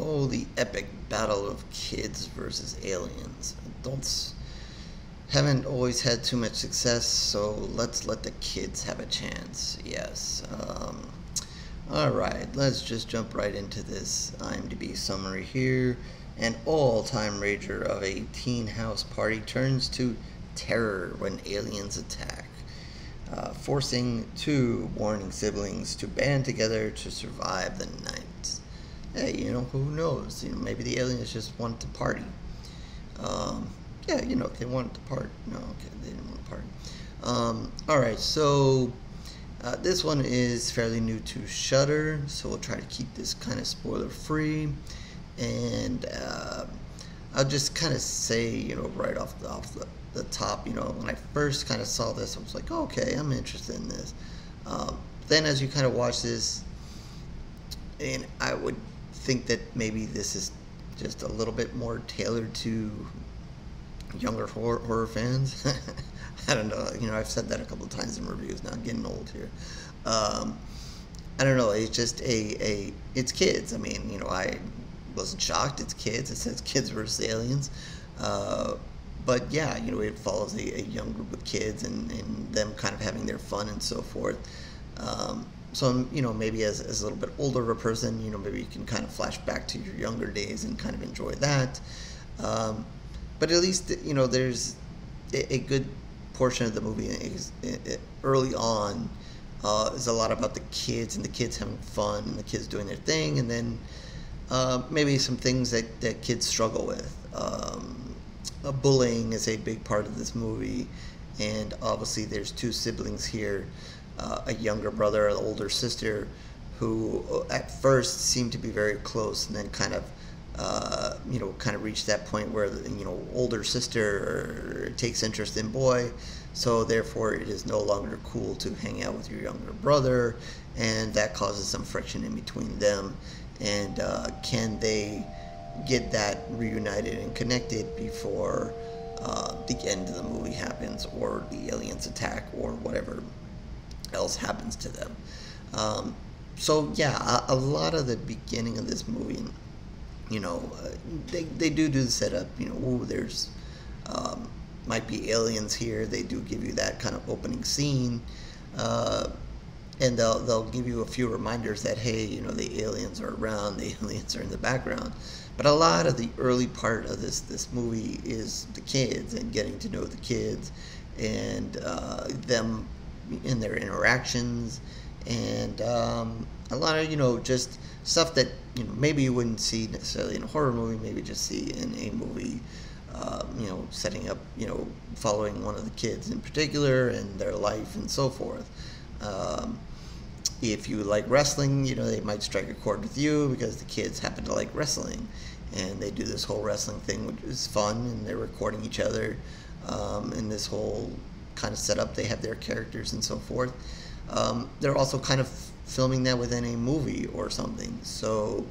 Oh, the epic battle of kids versus aliens. Adults haven't always had too much success, so let's let the kids have a chance. Yes. Alright, let's just jump right into this IMDb summary here. An all-time rager of a teen house party turns to terror when aliens attack, forcing two warning siblings to band together to survive the night. Hey, who knows? Maybe the aliens just want to party. Yeah, they wanted to party. No, okay, they didn't want to party. Alright, so this one is fairly new to Shudder, so we'll try to keep this kind of spoiler-free. And I'll just kind of say, right off the top, when I first kind of saw this, I was like, oh, okay, I'm interested in this. Then as you kind of watch this, and I would think that maybe this is just a little bit more tailored to younger horror fans. I don't know. I've said that a couple of times in reviews. Now I'm getting old here. I don't know. It's just it's kids. I mean, I wasn't shocked. It's kids. It says kids versus aliens. But yeah, it follows a young group of kids and them kind of having their fun and so forth. So, maybe as a little bit older of a person, maybe you can kind of flash back to your younger days and kind of enjoy that. But at least, there's a good portion of the movie early on is a lot about the kids and the kids having fun and the kids doing their thing, and then maybe some things that kids struggle with. Bullying is a big part of this movie, and obviously there's two siblings here, a younger brother, an older sister, who at first seem to be very close, and then kind of reach that point where the older sister takes interest in boy, so therefore it is no longer cool to hang out with your younger brother, and that causes some friction in between them. And can they get that reunited and connected before the end of the movie happens, or the aliens attack, or whatever else happens to them? So yeah, a lot of the beginning of this movie, they do the setup. Ooh, there's might be aliens here. They do give you that kind of opening scene, and they'll give you a few reminders that, hey, the aliens are around, the aliens are in the background. But a lot of the early part of this movie is the kids and getting to know the kids and them in their interactions, and a lot of just stuff that maybe you wouldn't see necessarily in a horror movie, maybe just see in a movie, setting up, following one of the kids in particular and their life and so forth. If you like wrestling, they might strike a chord with you because the kids happen to like wrestling, and they do this whole wrestling thing, which is fun, and they're recording each other in this whole kind of setup. They have their characters and so forth. They're also kind of filming that within a movie or something, so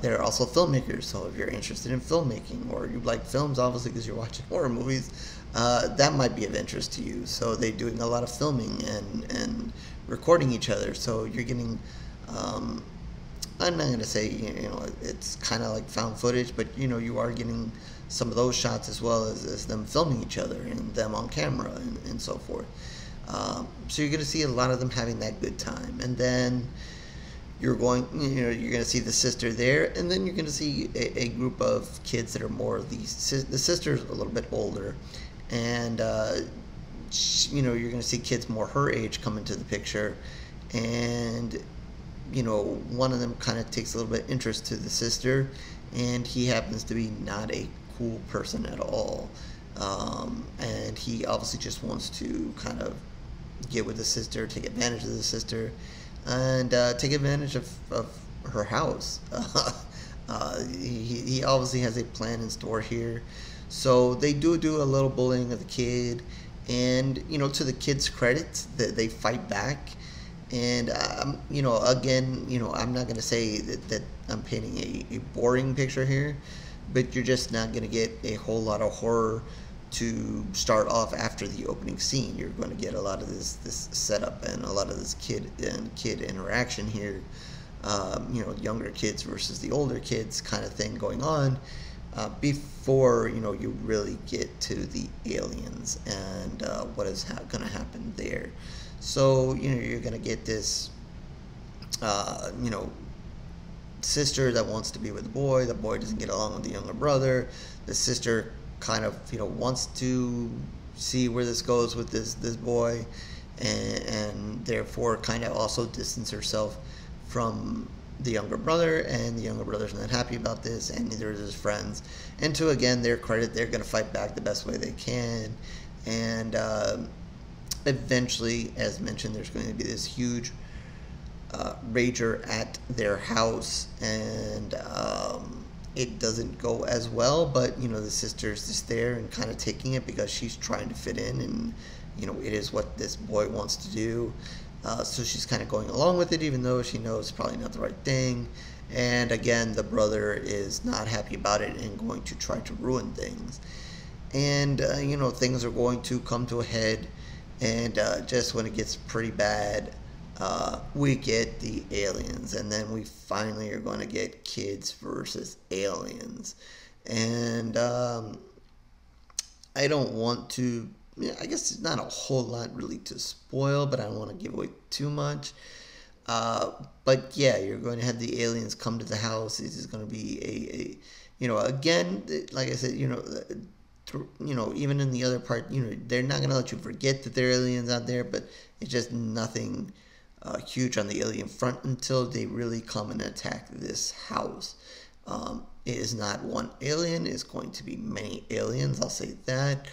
they're also filmmakers. So if you're interested in filmmaking, or you like films, obviously, because you're watching horror movies, that might be of interest to you. So they're doing a lot of filming and recording each other. So you're getting, I'm not going to say, it's kind of like found footage, but, you are getting some of those shots as well as them filming each other and them on camera and so forth. So you're going to see a lot of them having that good time. And then you're going to see the sister there, and then you're going to see a group of kids that are more the sister's a little bit older, and you're going to see kids more her age come into the picture, and one of them kind of takes a little bit interest to the sister, and he happens to be not a cool person at all, and he obviously just wants to kind of get with the sister, take advantage of the sister, and take advantage of her house. He obviously has a plan in store here, so they do a little bullying of the kid, and to the kid's credit, that they fight back. And again, I'm not going to say that I'm painting a boring picture here, but you're just not going to get a whole lot of horror to start off after the opening scene. You're going to get a lot of this setup and a lot of this kid interaction here, younger kids versus the older kids kind of thing going on before, you really get to the aliens and what is going to happen there. So, you're going to get this, sister that wants to be with the boy doesn't get along with the younger brother, the sister kind of, wants to see where this goes with this boy, and therefore kind of also distance herself from the younger brother, and the younger brother's not happy about this, and neither is his friends. And to, again, their credit, they're going to fight back the best way they can, and eventually, as mentioned, there's going to be this huge rager at their house, and it doesn't go as well, but the sister's just there and kind of taking it because she's trying to fit in, and it is what this boy wants to do. So she's kind of going along with it, even though she knows it's probably not the right thing. And again, the brother is not happy about it and going to try to ruin things. And things are going to come to a head, and just when it gets pretty bad, we get the aliens, and then we finally are going to get kids versus aliens. And I don't want to, I guess it's not a whole lot really to spoil, but I don't want to give away too much. But yeah, you're going to have the aliens come to the house. This is going to be again, like I said, even in the other part, they're not going to let you forget that there are aliens out there, but it's just nothing huge on the alien front until they really come and attack this house. It is not one alien, it's going to be many aliens, I'll say that.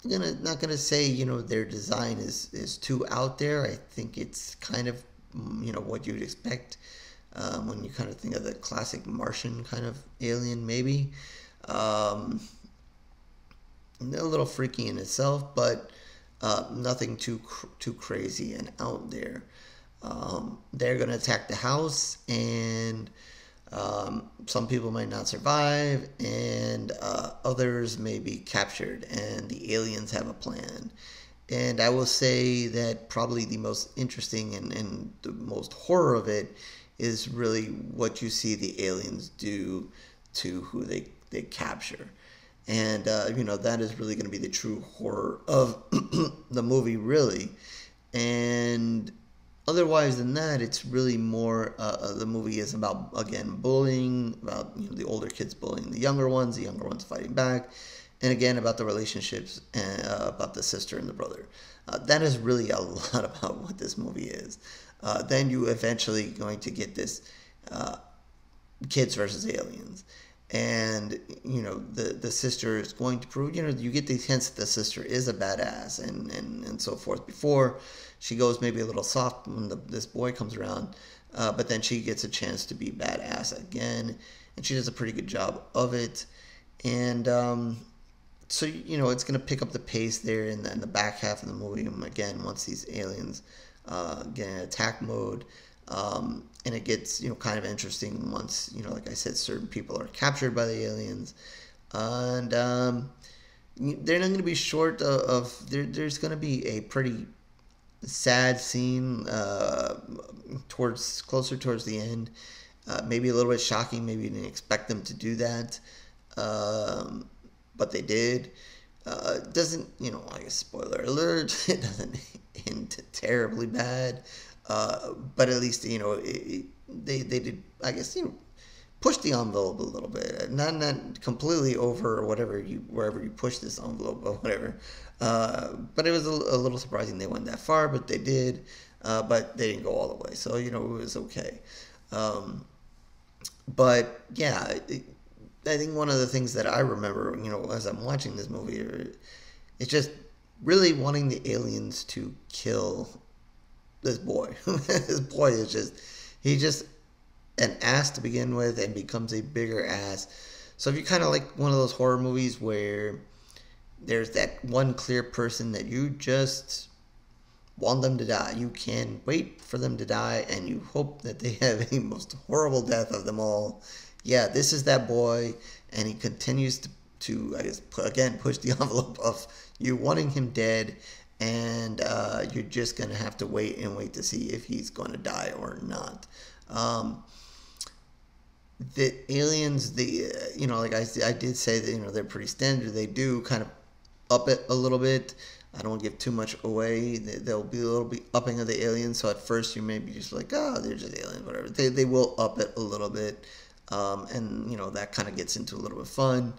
Not gonna say their design is too out there. I think it's kind of what you'd expect when you kind of think of the classic Martian kind of alien, maybe. A little freaky in itself, but nothing too crazy and out there. They're gonna attack the house, and some people might not survive, and others may be captured, and the aliens have a plan. And I will say that probably the most interesting and the most horror of it is really what you see the aliens do to who they capture. And, that is really going to be the true horror of the movie, really. And otherwise than that, it's really more, the movie is about, again, bullying, about the older kids bullying the younger ones fighting back, and again, about the relationships, and about the sister and the brother. That is really a lot about what this movie is. Then you eventually going to get this kids versus aliens. And, the sister is going to prove, you get the hints that the sister is a badass and so forth. Before she goes maybe a little soft when this boy comes around, but then she gets a chance to be badass again, and she does a pretty good job of it. And so, it's going to pick up the pace there in the back half of the movie, again, once these aliens get in attack mode. And it gets, kind of interesting once, like I said, certain people are captured by the aliens. And they're not going to be short of there's going to be a pretty sad scene closer towards the end. Maybe a little bit shocking. Maybe you didn't expect them to do that. But they did. It doesn't, I guess, spoiler alert, it doesn't end terribly bad. But at least, they did, I guess, push the envelope a little bit. Not completely over wherever you push this envelope or whatever. But it was a little surprising they went that far, but they did. But they didn't go all the way. So, it was okay. But, yeah, I think one of the things that I remember, as I'm watching this movie, it's just really wanting the aliens to kill this boy. This boy is he's just an ass to begin with and becomes a bigger ass. So if you kind of like one of those horror movies where there's that one clear person that you just want them to die, you can wait for them to die and you hope that they have a most horrible death of them all. Yeah, this is that boy, and he continues to I guess, again, push the envelope of you wanting him dead. and you're just gonna have to wait and wait to see if he's gonna die or not. The aliens, like I did say that, they're pretty standard. They do kind of up it a little bit. I don't give too much away. There'll be a little bit upping of the aliens. So at first you may be just like, oh, they're just aliens, whatever. They will up it a little bit. And that kind of gets into a little bit of fun.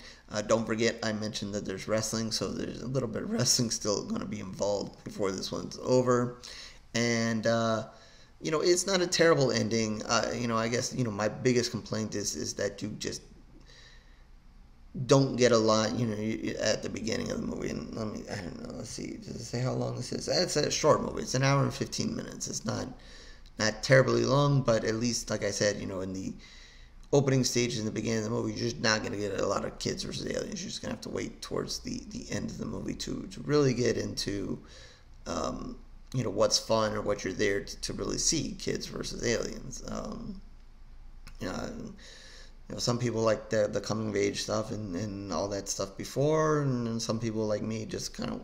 Don't forget, I mentioned that there's wrestling, so there's a little bit of wrestling still going to be involved before this one's over. And it's not a terrible ending. I guess my biggest complaint is that you just don't get a lot, at the beginning of the movie. And I don't know, let's see, does it say how long this is? It's a short movie. It's an hour and 15 minutes. It's not terribly long, but at least, like I said, in the opening stages in the beginning of the movie, you're just not going to get a lot of kids versus aliens. You're just going to have to wait towards the end of the movie to really get into, what's fun or what you're there to really see, kids versus aliens. Some people like the coming of age stuff and all that stuff before, and some people like me just kind of,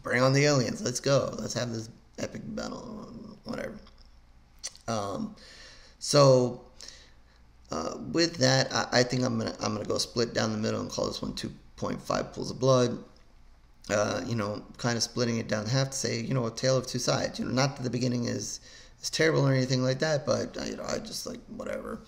bring on the aliens. Let's go. Let's have this epic battle, whatever. With that, I think I'm gonna go split down the middle and call this one 2.5 pools of blood. Kind of splitting it down in half to say, a tale of two sides. Not that the beginning is terrible or anything like that, but I just like whatever.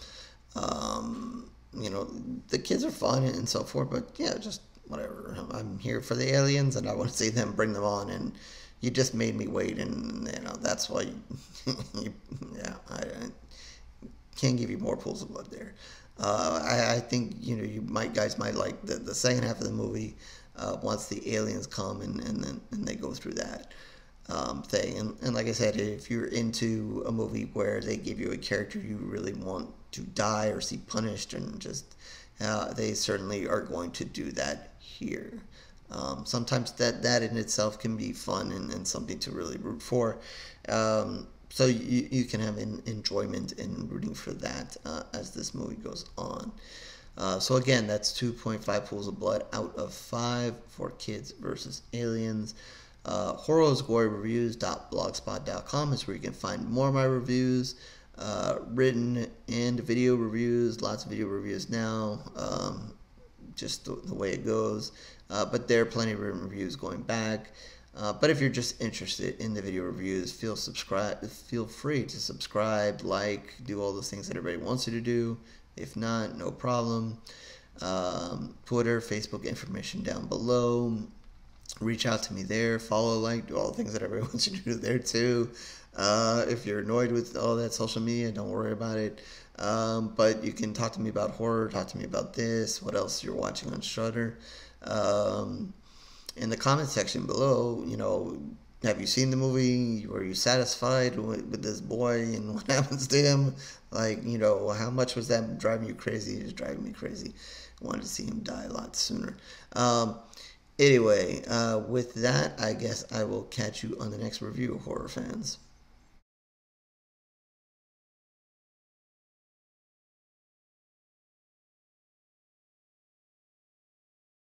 The kids are fun and so forth, but yeah, just whatever. I'm here for the aliens, and I want to see them, bring them on, and you just made me wait, and that's why. I can't give you more pools of blood there. I think you guys might like the second half of the movie once the aliens come and then they go through that thing. And like I said, if you're into a movie where they give you a character you really want to die or see punished, and just they certainly are going to do that here. Sometimes that in itself can be fun and something to really root for. So you can have enjoyment in rooting for that as this movie goes on. So again, that's 2.5 pools of blood out of 5 for Kids versus Aliens. HorrorGoryReviews.blogspot.com is where you can find more of my reviews, written and video reviews. Lots of video reviews now, just the way it goes. But there are plenty of written reviews going back. But if you're just interested in the video reviews, feel free to subscribe, like, do all those things that everybody wants you to do. If not, no problem. Twitter, Facebook, information down below. Reach out to me there. Follow, like, do all the things that everybody wants you to do there too. If you're annoyed with all that social media, don't worry about it. But you can talk to me about horror, talk to me about this, what else you're watching on Shudder. In the comment section below, have you seen the movie? Were you satisfied with this boy and what happens to him? Like, how much was that driving you crazy? It was driving me crazy. I wanted to see him die a lot sooner. Anyway, with that, I guess I will catch you on the next review, horror fans.